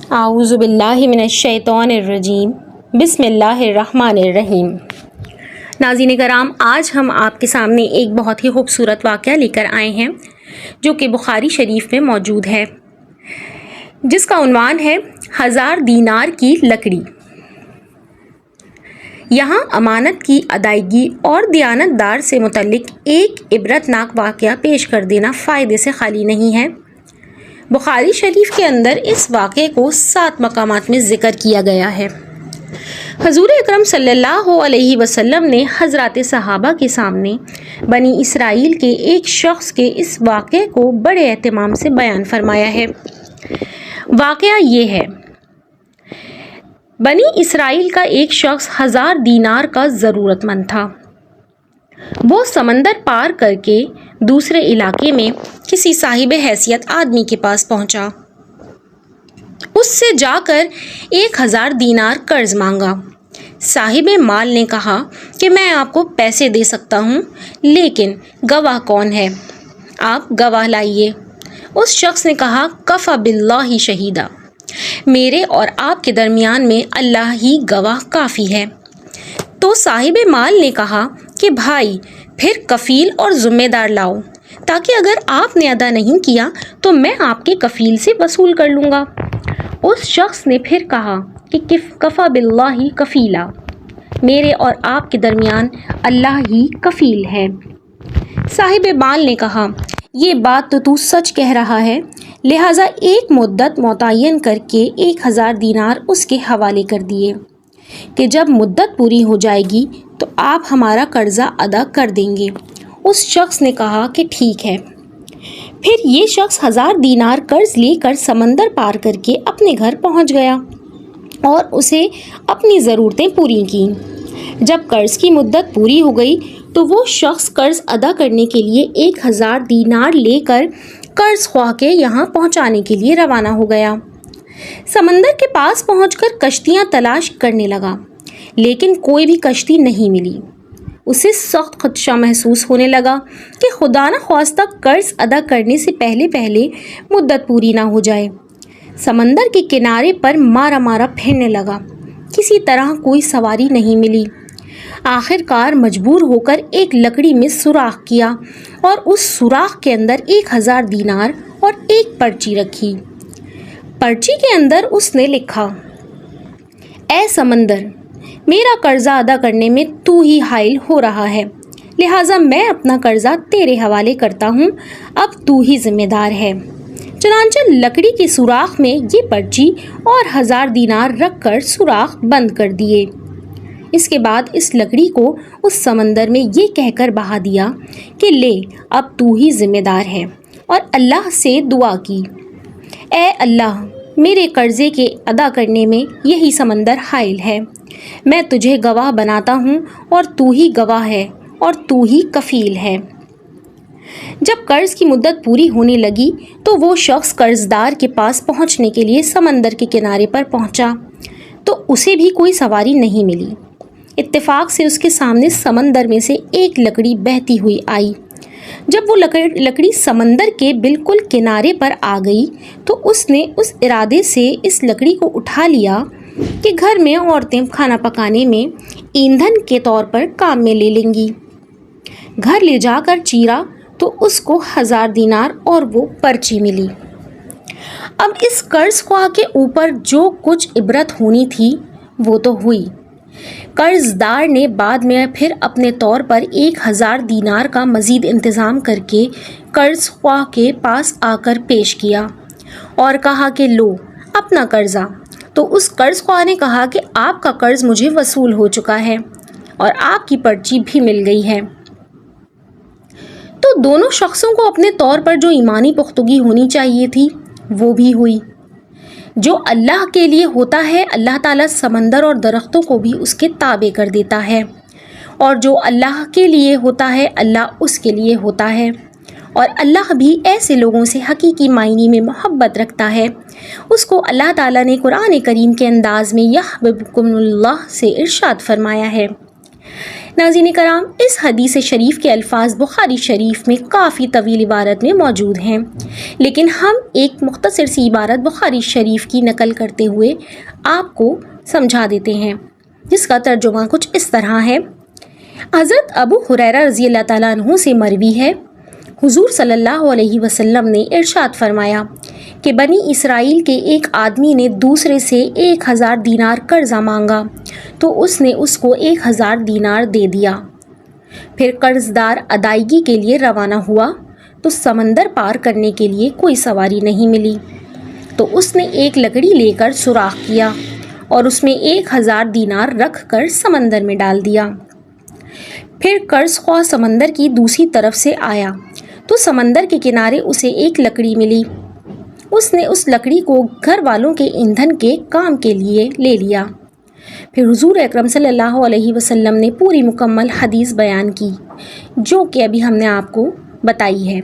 اعوذ باللہ من الشیطان الرجیم بسم اللہ الرحمن الرحیم۔ ناظرین کرام، آج ہم آپ کے سامنے ایک بہت ہی خوبصورت واقعہ لے کر آئے ہیں جو کہ بخاری شریف میں موجود ہے، جس کا عنوان ہے 1000 دینار کی لکڑی۔ یہاں امانت کی ادائیگی اور دیانت دار سے متعلق ایک عبرت ناک واقعہ پیش کر دینا فائدے سے خالی نہیں ہے۔ بخاری شریف کے اندر اس واقعے کو 7 مقامات میں ذکر کیا گیا ہے۔ حضور اکرم صلی اللہ علیہ وسلم نے حضرات صحابہ کے سامنے بنی اسرائیل کے ایک شخص کے اس واقعے کو بڑے اہتمام سے بیان فرمایا ہے۔ واقعہ یہ ہے، بنی اسرائیل کا ایک شخص 1000 دینار کا ضرورت مند تھا۔ وہ سمندر پار کر کے دوسرے علاقے میں کسی صاحب حیثیت آدمی کے پاس پہنچا۔ اس سے جا کر 1000 دینار قرض مانگا۔ صاحب مال نے کہا کہ میں آپ کو پیسے دے سکتا ہوں، لیکن گواہ کون ہے؟ آپ گواہ لائیے۔ اس شخص نے کہا، کفا باللہ شہیدا، میرے اور آپ کے درمیان میں اللہ ہی گواہ کافی ہے۔ تو صاحب مال نے کہا کہ بھائی، پھر کفیل اور ذمہ دار لاؤ، تاکہ اگر آپ نے ادا نہیں کیا تو میں آپ کے کفیل سے وصول کر لوں گا۔ اس شخص نے پھر کہا کہ کفا باللہ کفیلا، میرے اور آپ کے درمیان اللہ ہی کفیل ہے۔ صاحب مال نے کہا، یہ بات تو سچ کہہ رہا ہے، لہٰذا ایک مدت متعین کر کے 1000 دینار اس کے حوالے کر دیے کہ جب مدت پوری ہو جائے گی تو آپ ہمارا قرضہ ادا کر دیں گے۔ اس شخص نے کہا کہ ٹھیک ہے۔ پھر یہ شخص 1000 دینار قرض لے کر سمندر پار کر کے اپنے گھر پہنچ گیا اور اسے اپنی ضرورتیں پوری کیں۔ جب قرض کی مدت پوری ہو گئی تو وہ شخص قرض ادا کرنے کے لیے 1000 دینار لے کر قرض خواہ کے یہاں پہنچانے کے لیے روانہ ہو گیا۔ سمندر کے پاس پہنچ کر کشتیاں تلاش کرنے لگا، لیکن کوئی بھی کشتی نہیں ملی۔ اسے سخت خدشہ محسوس ہونے لگا کہ خدا نخواستہ قرض ادا کرنے سے پہلے مدت پوری نہ ہو جائے۔ سمندر کے کنارے پر مارا پھرنے لگا، کسی طرح کوئی سواری نہیں ملی۔ آخر کار مجبور ہو کر ایک لکڑی میں سوراخ کیا اور اس سوراخ کے اندر 1000 دینار اور ایک پرچی رکھی۔ پرچی کے اندر اس نے لکھا، اے سمندر، میرا قرضہ ادا کرنے میں تو ہی حائل ہو رہا ہے، لہٰذا میں اپنا قرضہ تیرے حوالے کرتا ہوں، اب تو ہی ذمہ دار ہے۔ چنانچہ لکڑی کے سوراخ میں یہ پرچی اور 1000 دینار رکھ کر سوراخ بند کر دیے۔ اس کے بعد اس لکڑی کو اس سمندر میں یہ کہہ کر بہا دیا کہ لے، اب تو ہی ذمہ دار ہے، اور اللہ سے دعا کی، اے اللہ، میرے قرضے کے ادا کرنے میں یہی سمندر حائل ہے، میں تجھے گواہ بناتا ہوں اور تو ہی گواہ ہے اور تو ہی کفیل ہے۔ جب قرض کی مدت پوری ہونے لگی تو وہ شخص قرض دار کے پاس پہنچنے کے لیے سمندر کے کنارے پر پہنچا تو اسے بھی کوئی سواری نہیں ملی۔ اتفاق سے اس کے سامنے سمندر میں سے ایک لکڑی بہتی ہوئی آئی۔ جب وہ لکڑی سمندر کے بالکل کنارے پر آ گئی تو اس نے اس ارادے سے اس لکڑی کو اٹھا لیا کہ گھر میں عورتیں کھانا پکانے میں ایندھن کے طور پر کام میں لے لیں گی۔ گھر لے جا کر چیرا تو اس کو 1000 دینار اور وہ پرچی ملی۔ اب اس قرض خواہ کے اوپر جو کچھ عبرت ہونی تھی وہ تو ہوئی۔ قرض دار نے بعد میں پھر اپنے طور پر 1000 دینار کا مزید انتظام کر کے قرض خواہ کے پاس آ کر پیش کیا اور کہا کہ لو اپنا قرضہ۔ تو اس قرض خواہ نے کہا کہ آپ کا قرض مجھے وصول ہو چکا ہے اور آپ کی پرچی بھی مل گئی ہے۔ تو دونوں شخصوں کو اپنے طور پر جو ایمانی پختگی ہونی چاہیے تھی وہ بھی ہوئی۔ جو اللہ کے لیے ہوتا ہے، اللہ تعالیٰ سمندر اور درختوں کو بھی اس کے تابع کر دیتا ہے، اور جو اللہ کے لیے ہوتا ہے اللہ اس کے لیے ہوتا ہے، اور اللہ بھی ایسے لوگوں سے حقیقی معنی میں محبت رکھتا ہے۔ اس کو اللہ تعالیٰ نے قرآن کریم کے انداز میں یحببکم اللہ سے ارشاد فرمایا ہے، ناظرین کرام، اس حدیث شریف کے الفاظ بخاری شریف میں کافی طویل عبارت میں موجود ہیں، لیکن ہم ایک مختصر سی عبارت بخاری شریف کی نقل کرتے ہوئے آپ کو سمجھا دیتے ہیں، جس کا ترجمہ کچھ اس طرح ہے۔ حضرت ابو ہریرہ رضی اللہ تعالیٰ عنہ سے مروی ہے، حضور صلی اللہ علیہ وسلم نے ارشاد فرمایا کہ بنی اسرائیل کے ایک آدمی نے دوسرے سے 1000 دینار قرضہ مانگا تو اس نے اس کو 1000 دینار دے دیا۔ پھر قرض دار ادائیگی کے لیے روانہ ہوا تو سمندر پار کرنے کے لیے کوئی سواری نہیں ملی، تو اس نے ایک لکڑی لے کر سوراخ کیا اور اس میں 1000 دینار رکھ کر سمندر میں ڈال دیا۔ پھر قرض خواہ سمندر کی دوسری طرف سے آیا تو سمندر کے کنارے اسے ایک لکڑی ملی۔ اس نے اس لکڑی کو گھر والوں کے ایندھن کے کام کے لیے لے لیا۔ پھر حضور اکرم صلی اللہ علیہ وسلم نے پوری مکمل حدیث بیان کی، جو کہ ابھی ہم نے آپ کو بتائی ہے۔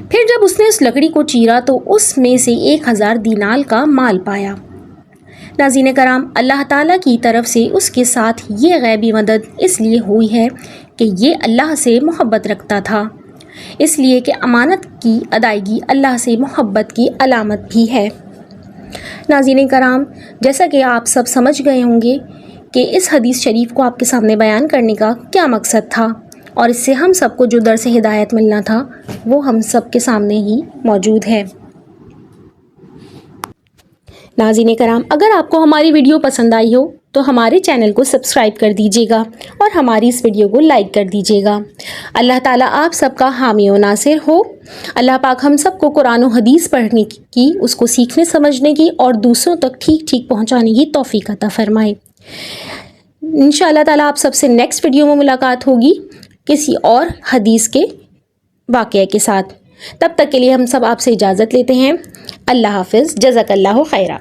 پھر جب اس نے اس لکڑی کو چیرا تو اس میں سے 1000 دینار کا مال پایا۔ ناظرین کرام، اللہ تعالیٰ کی طرف سے اس کے ساتھ یہ غیبی مدد اس لیے ہوئی ہے کہ یہ اللہ سے محبت رکھتا تھا، اس لیے کہ امانت کی ادائیگی اللہ سے محبت کی علامت بھی ہے۔ ناظرین کرام، جیسا کہ آپ سب سمجھ گئے ہوں گے کہ اس حدیث شریف کو آپ کے سامنے بیان کرنے کا کیا مقصد تھا، اور اس سے ہم سب کو جو درس ہدایت ملنا تھا وہ ہم سب کے سامنے ہی موجود ہے۔ ناظرین کرام، اگر آپ کو ہماری ویڈیو پسند آئی ہو تو ہمارے چینل کو سبسکرائب کر دیجیے گا اور ہماری اس ویڈیو کو لائک کر دیجیے گا۔ اللہ تعالیٰ آپ سب کا حامی و ناصر ہو۔ اللہ پاک ہم سب کو قرآن و حدیث پڑھنے کی، اس کو سیکھنے سمجھنے کی اور دوسروں تک ٹھیک پہنچانے کی توفیق عطا فرمائے۔ انشاءاللہ تعالیٰ آپ سب سے نیکسٹ ویڈیو میں ملاقات ہوگی کسی اور حدیث کے واقعے کے ساتھ۔ تب تک کے لیے ہم سب آپ سے اجازت لیتے ہیں۔ اللہ حافظ، جزاک اللہ خیرہ۔